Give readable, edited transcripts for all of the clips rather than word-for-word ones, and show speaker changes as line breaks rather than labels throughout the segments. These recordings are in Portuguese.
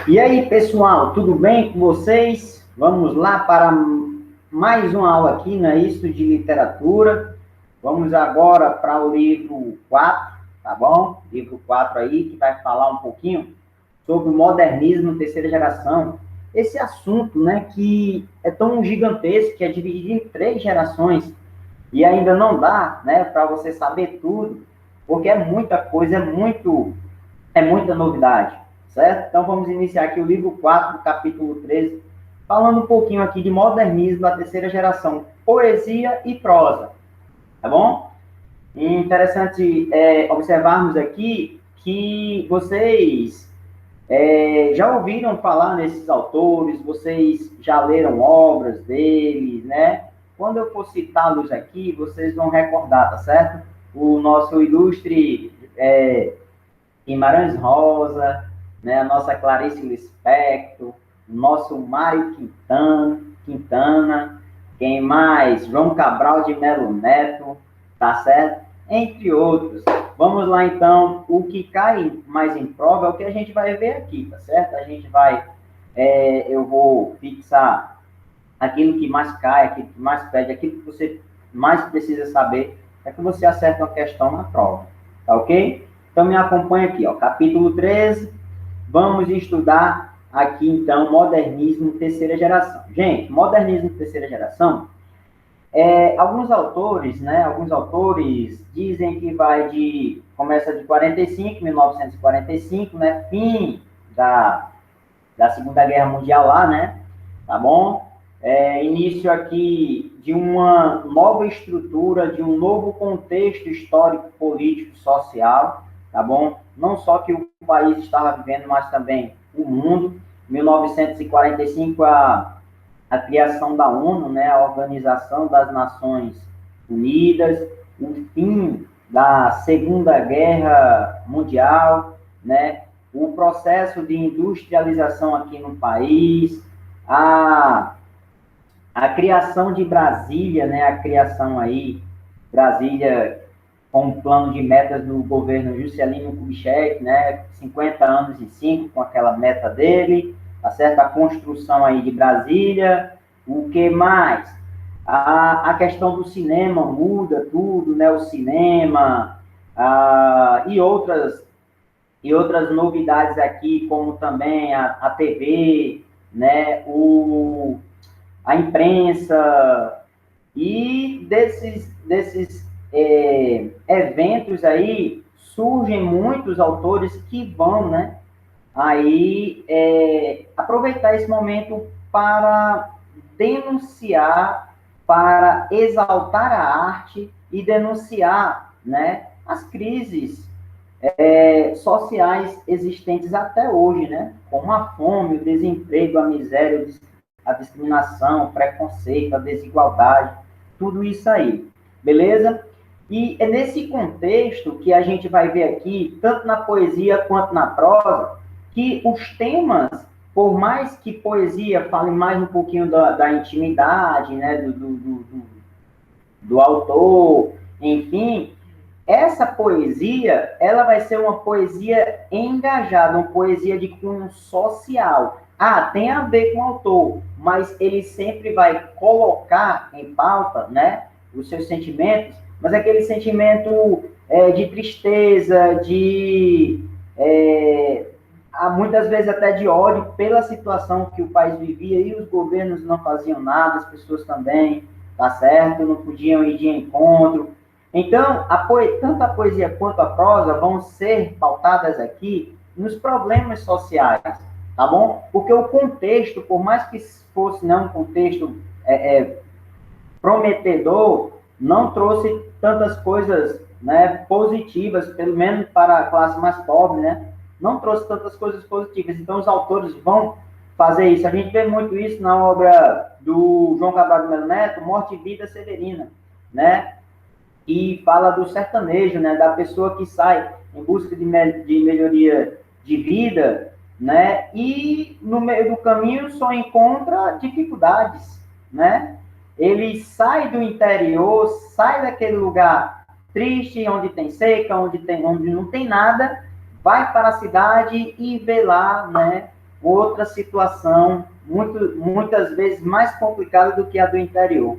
E aí, pessoal, tudo bem com vocês? Vamos lá para mais uma aula aqui, não é isso, de literatura. Vamos agora para o livro 4, tá bom? Livro 4 aí, que vai falar um pouquinho sobre o modernismo terceira geração. Esse assunto, né, que é tão gigantesco, que é dividido em 3 gerações, e ainda não dá, né, para você saber tudo, porque é muita coisa, é muita novidade, certo? Então vamos iniciar aqui o livro 4, capítulo 13, falando um pouquinho aqui de modernismo da terceira geração, poesia e prosa, tá bom? E interessante observarmos aqui que vocês já ouviram falar nesses autores, vocês já leram obras deles, né? Quando eu for citá-los aqui, vocês vão recordar, tá certo? O nosso ilustre Guimarães Rosa, né, a nossa Clarice Lispector, o nosso Mário Quintana, quem mais? João Cabral de Melo Neto, tá certo? Entre outros. Vamos lá, então, o que cai mais em prova é o que a gente vai ver aqui, tá certo? A gente vai, eu vou fixar aquilo que mais cai, aquilo que mais pede, aquilo que você mais precisa saber, é que você acerta uma questão na prova, tá ok? Então, me acompanha aqui, ó, capítulo 13, vamos estudar aqui, então, modernismo terceira geração. Gente, modernismo terceira geração, alguns autores dizem que começa de 45, 1945, né, fim da Segunda Guerra Mundial lá, né, tá bom? Início aqui de uma nova estrutura, de um novo contexto histórico, político, social, tá bom? Não só que o país estava vivendo, mas também o mundo. 1945, a criação da ONU, né, a Organização das Nações Unidas, o fim da Segunda Guerra Mundial, né, o processo de industrialização aqui no país, a criação de Brasília, né, a criação aí, Brasília com um plano de metas do governo Juscelino Kubitschek, né, 50 anos em 5, com aquela meta dele, tá certo? A construção aí de Brasília, o que mais? A questão do cinema muda tudo, né, o cinema, e outras novidades aqui, como também a TV, né, a imprensa, e desses eventos aí surgem muitos autores que vão, né, aí aproveitar esse momento para denunciar, para exaltar a arte e denunciar, né, as crises sociais existentes até hoje, né, como a fome, o desemprego, a miséria, a discriminação, o preconceito, a desigualdade, tudo isso aí, beleza? E é nesse contexto que a gente vai ver aqui, tanto na poesia quanto na prosa, que os temas, por mais que poesia fale mais um pouquinho da intimidade, né, do autor, enfim, essa poesia, ela vai ser uma poesia engajada, uma poesia de cunho social. Tem a ver com o autor, mas ele sempre vai colocar em pauta, né, os seus sentimentos, mas aquele sentimento de tristeza, muitas vezes até de ódio pela situação que o país vivia, e os governos não faziam nada, as pessoas também, tá certo? Não podiam ir de encontro. Então, tanto a poesia quanto a prosa vão ser pautadas aqui nos problemas sociais, tá bom? Porque o contexto, por mais que fosse não um contexto prometedor, não trouxe tantas coisas, né, positivas, pelo menos para a classe mais pobre, né? Não trouxe tantas coisas positivas. Então, os autores vão fazer isso. A gente vê muito isso na obra do João Cabral de Melo Neto, Morte e Vida Severina, né? E fala do sertanejo, né, da pessoa que sai em busca de melhoria de vida, né, e no meio do caminho só encontra dificuldades, né? Ele sai do interior, sai daquele lugar triste, onde tem seca, onde não tem nada, vai para a cidade e vê lá, né, outra situação, muitas vezes mais complicada do que a do interior,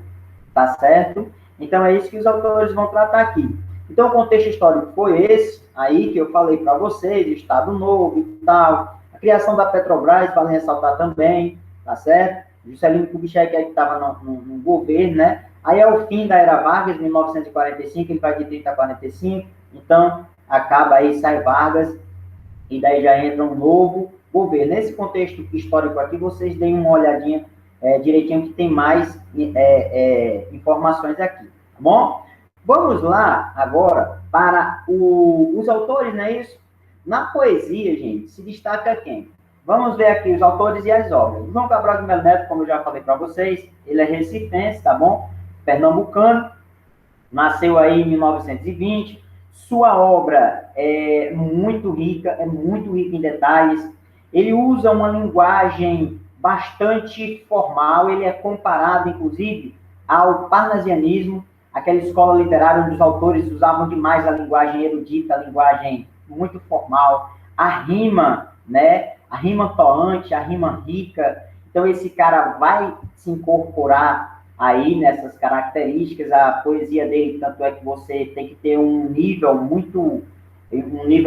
tá certo? Então, é isso que os autores vão tratar aqui. Então, o contexto histórico foi esse, aí que eu falei para vocês, Estado Novo e tal, a criação da Petrobras, vale ressaltar também, tá certo? Juscelino Kubitschek que estava no governo, né? Aí é o fim da era Vargas, 1945, ele vai de 30 a 45, então acaba aí, sai Vargas, e daí já entra um novo governo. Nesse contexto histórico aqui, vocês deem uma olhadinha direitinho, que tem mais informações aqui, tá bom? Vamos lá agora para os autores, não é isso? Na poesia, gente, se destaca quem? Vamos ver aqui os autores e as obras. João Cabral de Melo Neto, como eu já falei para vocês, ele é recifense, tá bom? Pernambucano, nasceu aí em 1920. Sua obra é muito rica em detalhes. Ele usa uma linguagem bastante formal, ele é comparado, inclusive, ao parnasianismo, aquela escola literária onde os autores usavam demais a linguagem erudita, a linguagem muito formal, a rima, né? A rima toante, a rima rica. Então, esse cara vai se incorporar aí nessas características. A poesia dele, tanto é que você tem que ter um nível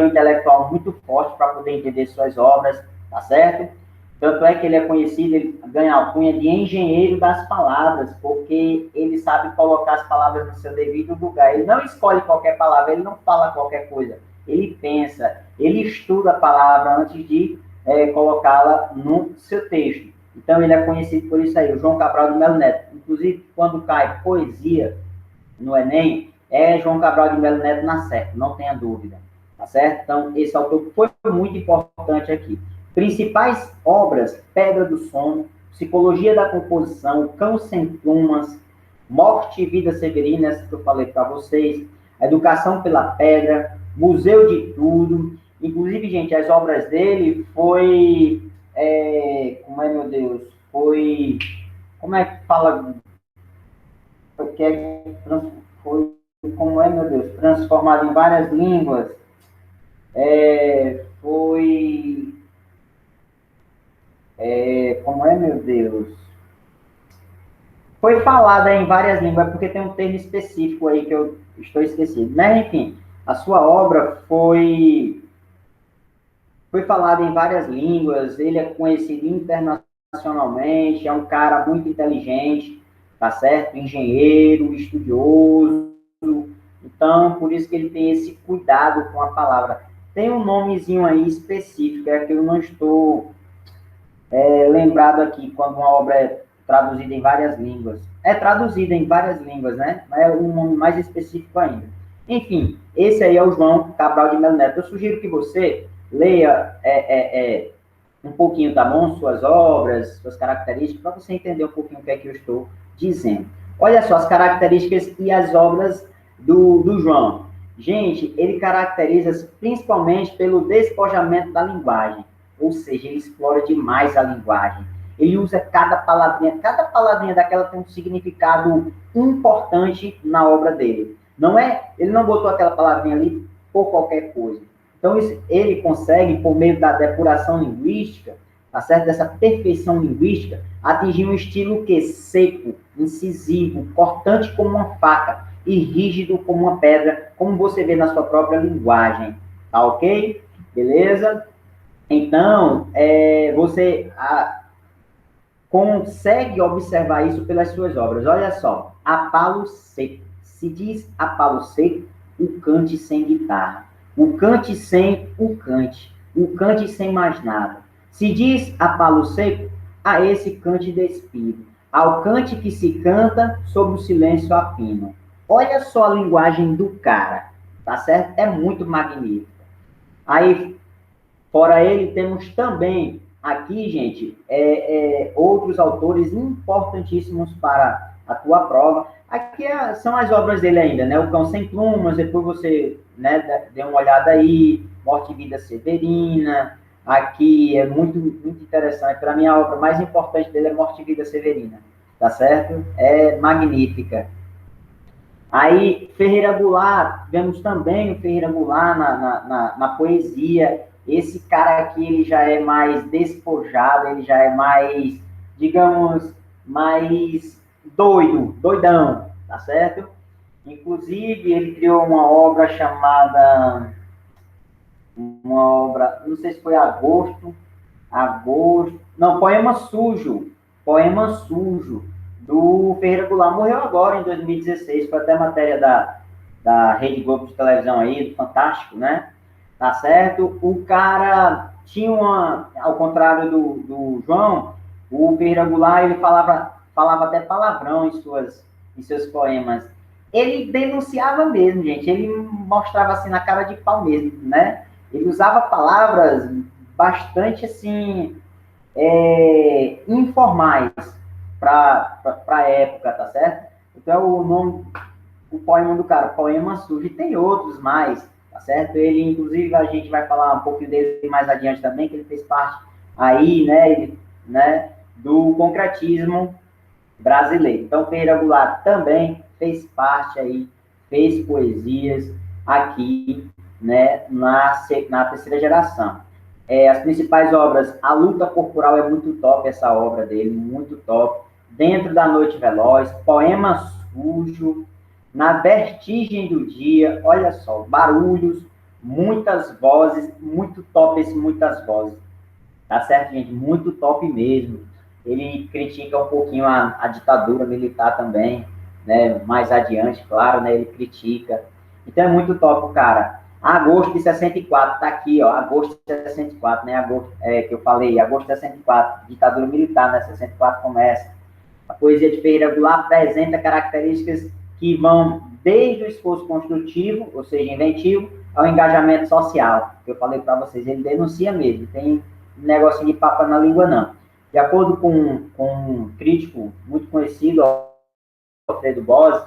intelectual muito forte para poder entender suas obras, tá certo? Tanto é que ele é conhecido, ele ganha a alcunha de engenheiro das palavras, porque ele sabe colocar as palavras no seu devido lugar. Ele não escolhe qualquer palavra, ele não fala qualquer coisa. Ele pensa, ele estuda a palavra antes de colocá-la no seu texto. Então, ele é conhecido por isso aí, o João Cabral de Melo Neto. Inclusive, quando cai poesia no Enem, é João Cabral de Melo Neto na certa, não tenha dúvida. Tá certo? Então, esse autor foi muito importante aqui. Principais obras: Pedra do Sono, Psicologia da Composição, Cão Sem Plumas, Morte e Vida Severina, essa que eu falei para vocês, Educação pela Pedra, Museu de Tudo. Inclusive, gente, as obras dele foi... como é, meu Deus? Foi... Como é que fala? Foi, como é, meu Deus? Transformado em várias línguas. Foi... como é, meu Deus? Foi falada em várias línguas, porque tem um termo específico aí que eu estou esquecido. Mas, enfim, a sua obra foi falada em várias línguas, ele é conhecido internacionalmente, é um cara muito inteligente, tá certo? Engenheiro, estudioso. Então, por isso que ele tem esse cuidado com a palavra. Tem um nomezinho aí específico, é que eu não estou lembrado aqui, quando uma obra é traduzida em várias línguas. É traduzida em várias línguas, né? Mas é um nome mais específico ainda. Enfim, esse aí é o João Cabral de Melo Neto. Eu sugiro que você leia um pouquinho, tá bom? Suas obras, suas características, para você entender um pouquinho o que é que eu estou dizendo. Olha só as características e as obras do João. Gente, ele caracteriza principalmente pelo despojamento da linguagem, ou seja, ele explora demais a linguagem. Ele usa cada palavrinha daquela tem um significado importante na obra dele. Ele não botou aquela palavrinha ali por qualquer coisa. Então, ele consegue, por meio da depuração linguística, tá certo? Dessa perfeição linguística, atingir um estilo que seco, incisivo, cortante como uma faca e rígido como uma pedra, como você vê na sua própria linguagem. Tá ok? Beleza? Então, você consegue observar isso pelas suas obras. Olha só, a palo seco. Se diz a palo seco, o cante sem guitarra. O cante sem o cante sem mais nada. Se diz a palo seco, a esse cante despido, ao cante que se canta sobre o silêncio apino. Olha só a linguagem do cara, tá certo? É muito magnífica. Aí, fora ele, temos também aqui, gente, outros autores importantíssimos para a tua prova. Aqui são as obras dele ainda, né? O Cão Sem Plumas, depois você, né, dê uma olhada aí, Morte e Vida Severina. Aqui é muito, muito interessante. Para mim, a obra mais importante dele é Morte e Vida Severina, tá certo? É magnífica. Aí, Ferreira Goulart, vemos também o Ferreira Goulart na poesia. Esse cara aqui, ele já é mais despojado, ele já é mais, digamos, mais doidão, tá certo? Inclusive, ele criou uma obra chamada, não sei se foi não, Poema Sujo, do Ferreira Goulart, morreu agora em 2016, foi até matéria da Rede Globo de televisão aí, do Fantástico, né? Tá certo? O cara tinha ao contrário do João, o Ferreira Goulart, ele falava até palavrão em seus poemas. Ele denunciava mesmo, gente, ele mostrava assim na cara de pau mesmo, né? Ele usava palavras bastante assim informais para a época, tá certo? Então o nome, o poema do cara, Poema Sujo, e tem outros mais, tá certo? Ele, inclusive, a gente vai falar um pouquinho dele mais adiante também, que ele fez parte aí, né, do concretismo brasileiro. Então, Ferreira Goulart também fez parte aí, fez poesias aqui, né, na terceira geração. As principais obras, A Luta Corporal é muito top, essa obra dele, muito top. Dentro da Noite Veloz, Poema Sujo, Na Vertigem do Dia, olha só, Barulhos, muitas vozes, muito top esse Muitas Vozes. Tá certo, gente? Muito top mesmo. Ele critica um pouquinho a ditadura militar também, né? Mais adiante, claro, né? Ele critica. Então é muito top, cara. Agosto de 64, tá aqui, ó. Agosto de 64, né? Agosto, que eu falei, agosto de 64, ditadura militar, né? 64 começa. A poesia de Ferreira Goulart apresenta características que vão desde o esforço construtivo, ou seja, inventivo, ao engajamento social, que eu falei para vocês. Ele denuncia mesmo, tem um negocinho de papa na língua, não. De acordo com um crítico muito conhecido, Alfredo Bose,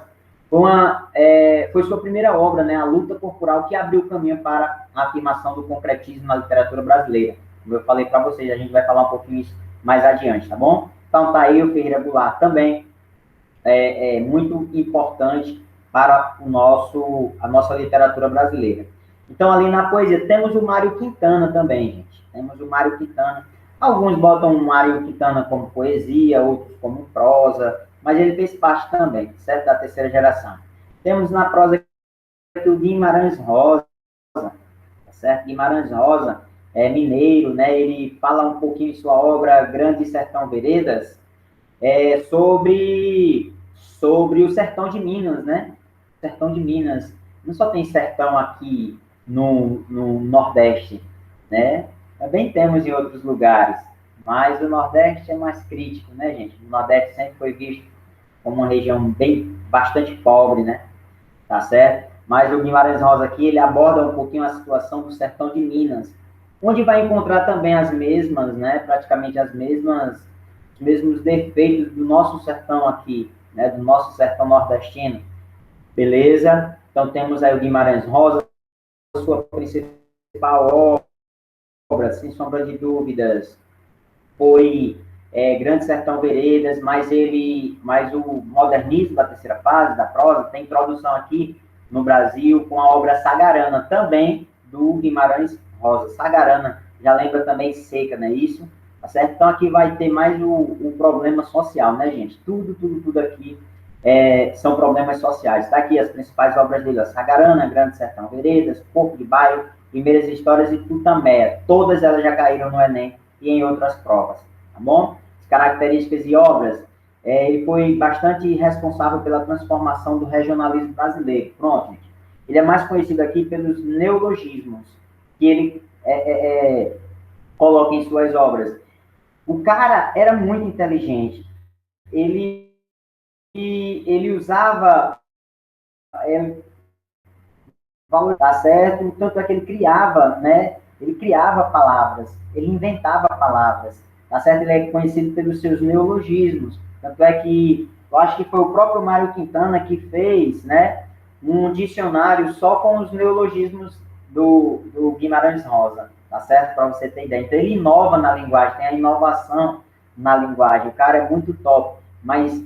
foi sua primeira obra, né, A Luta Corporal, que abriu o caminho para a afirmação do concretismo na literatura brasileira. Como eu falei para vocês, a gente vai falar um pouquinho isso mais adiante, tá bom? Então tá aí o Ferreira Goulart também, muito importante para a nossa literatura brasileira. Então, ali na poesia, temos o Mário Quintana também, gente. Temos o Mário Quintana. Alguns botam o Mário Quintana como poesia, outros como prosa, mas ele fez parte também, certo? Da terceira geração. Temos na prosa o Guimarães Rosa, certo? Guimarães Rosa é mineiro, né? Ele fala um pouquinho em sua obra Grande Sertão Veredas, sobre o sertão de Minas, né? Sertão de Minas. Não só tem sertão aqui no Nordeste, né? Também temos em outros lugares, mas o Nordeste é mais crítico, né, gente? O Nordeste sempre foi visto como uma região bastante pobre, né? Tá certo? Mas o Guimarães Rosa aqui, ele aborda um pouquinho a situação do sertão de Minas, onde vai encontrar também as mesmas, né? Praticamente os mesmos defeitos do nosso sertão aqui, né? Do nosso sertão nordestino. Beleza? Então temos aí o Guimarães Rosa, sua principal obra, sem sombra de dúvidas, foi Grande Sertão Veredas, mas o modernismo da terceira fase, da prosa, tem introdução aqui no Brasil com a obra Sagarana, também do Guimarães Rosa. Sagarana, já lembra também Seca, não é isso? Tá certo? Então aqui vai ter mais o problema social, né, gente? Tudo aqui são problemas sociais. Está aqui as principais obras dele: Sagarana, Grande Sertão Veredas, Corpo de Bairro, Primeiras Histórias e Tutameia. Todas elas já caíram no Enem e em outras provas, tá bom? As características e obras, ele foi bastante responsável pela transformação do regionalismo brasileiro. Pronto, gente. Ele é mais conhecido aqui pelos neologismos que ele coloca em suas obras. O cara era muito inteligente. Ele usava tá certo? Tanto é que ele criava, né? Ele criava palavras, ele inventava palavras, tá certo? Ele é conhecido pelos seus neologismos. Tanto é que eu acho que foi o próprio Mário Quintana que fez, né? Um dicionário só com os neologismos do Guimarães Rosa, tá certo? Para você ter ideia. Então ele inova na linguagem, tem a inovação na linguagem. O cara é muito top, mas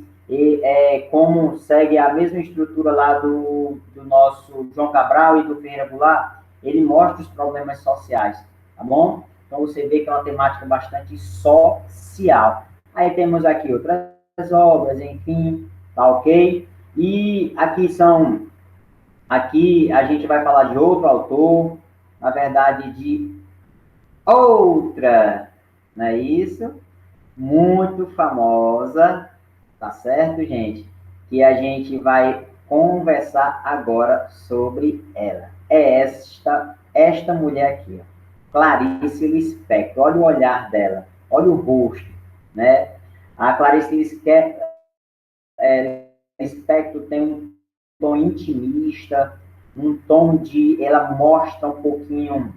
como segue a mesma estrutura lá do nosso João Cabral e do Ferreira Goulart, ele mostra os problemas sociais, tá bom? Então, você vê que é uma temática bastante social. Aí temos aqui outras obras, enfim, tá ok? E aqui a gente vai falar de outro autor, na verdade, de outra, não é isso? Muito famosa, tá certo, gente? Que a gente vai conversar agora sobre ela. É esta mulher aqui, ó. Clarice Lispector. Olha o olhar dela, olha o rosto, né? A Clarice Lispector tem um tom intimista, um tom de... Ela mostra um pouquinho,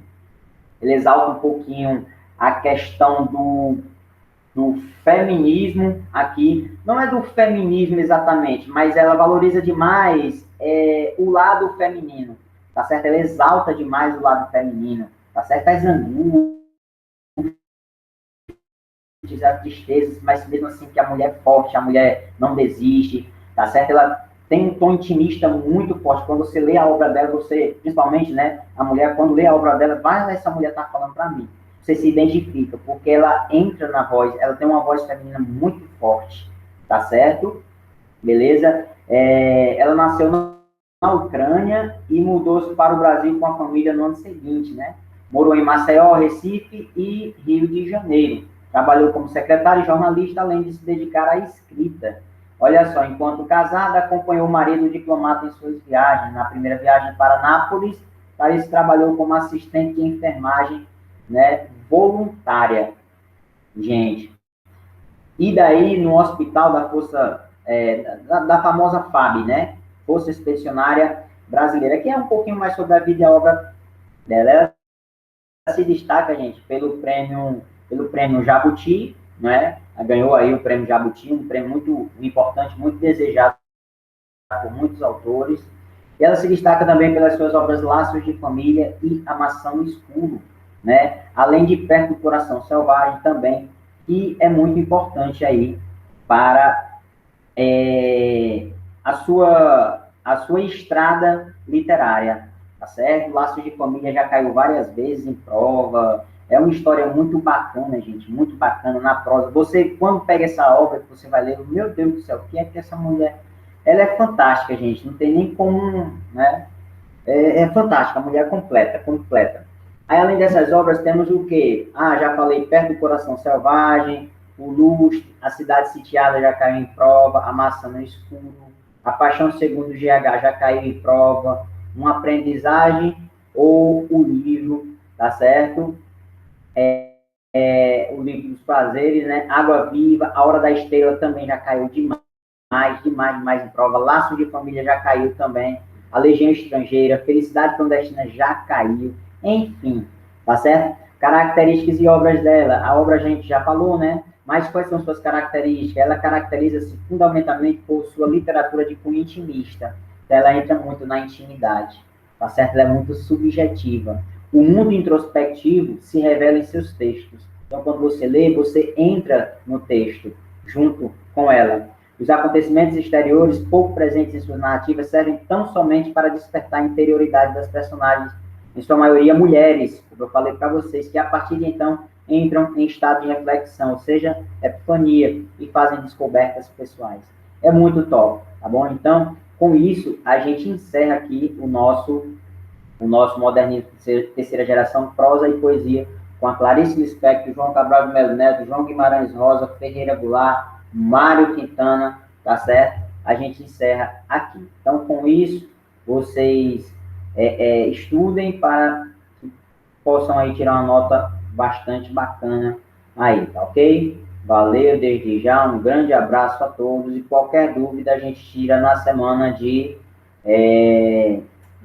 ela exalta um pouquinho a questão do feminismo aqui. Não é do feminismo exatamente, mas ela valoriza demais o lado feminino, tá certo? Ela exalta demais o lado feminino, tá certo? As angústias, as tristezas, mas mesmo assim que a mulher é forte, a mulher não desiste, tá certo? Ela tem um tom intimista muito forte. Quando você lê a obra dela, você, principalmente, né, a mulher, quando lê a obra dela, vai, essa mulher tá falando para mim. Você se identifica, porque ela entra na voz, ela tem uma voz feminina muito forte, tá certo? Beleza? Ela nasceu na Ucrânia e mudou-se para o Brasil com a família no ano seguinte, né? Morou em Maceió, Recife e Rio de Janeiro. Trabalhou como secretária e jornalista, além de se dedicar à escrita. Olha só, enquanto casada, acompanhou o marido diplomata em suas viagens. Na primeira viagem para Nápoles, Clarice trabalhou como assistente de enfermagem, né, voluntária. Gente, e daí no hospital da Força, da famosa FAB, né? Força Expedicionária Brasileira, que é um pouquinho mais sobre a vida e a obra dela. Ela se destaca, gente, pelo prêmio Jabuti, né? Ela ganhou aí o prêmio Jabuti, um prêmio muito importante, muito desejado por muitos autores. E ela se destaca também pelas suas obras Laços de Família e A Maçã no Escuro, né? Além de Perto do Coração Selvagem também, que é muito importante aí para a sua estrada literária, tá certo? Laços de Família já caiu várias vezes em prova, é uma história muito bacana, gente, muito bacana na prosa. Você, quando pega essa obra, você vai ler, meu Deus do céu, o que é que essa mulher... Ela é fantástica, gente, não tem nem como, né? É fantástica, a mulher completa, completa. Aí, além dessas obras, temos o quê? Ah, já falei, Perto do Coração Selvagem, O Lustre, A Cidade Sitiada já caiu em prova, A Maçã no Escuro, A Paixão Segundo GH já caiu em prova, Uma Aprendizagem ou o livro, tá certo? O livro dos prazeres, né? Água Viva, A Hora da Estrela também já caiu demais, demais em prova. Laço de Família já caiu também. A Legião Estrangeira, Felicidade Clandestina já caiu. Enfim, tá certo? Características e obras dela. A obra a gente já falou, né? Mas quais são suas características? Ela caracteriza-se fundamentalmente por sua literatura de cunho intimista. Então, ela entra muito na intimidade, tá certo? Ela é muito subjetiva. O mundo introspectivo se revela em seus textos. Então, quando você lê, você entra no texto, junto com ela. Os acontecimentos exteriores, pouco presentes em suas narrativas, servem tão somente para despertar a interioridade das personagens, em sua maioria mulheres, como eu falei para vocês, que a partir de então entram em estado de reflexão, ou seja, epifania, e fazem descobertas pessoais. É muito top, tá bom? Então, com isso, a gente encerra aqui o nosso modernismo terceira geração, prosa e poesia, com a Clarice Lispector, João Cabral de Melo Neto, João Guimarães Rosa, Ferreira Goulart, Mário Quintana, tá certo? A gente encerra aqui. Então, com isso, vocês estudem para que possam aí tirar uma nota bastante bacana aí, tá ok? Valeu desde já, um grande abraço a todos e qualquer dúvida a gente tira na semana de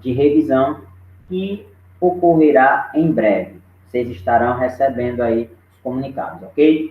revisão que ocorrerá em breve. Vocês estarão recebendo aí os comunicados, ok?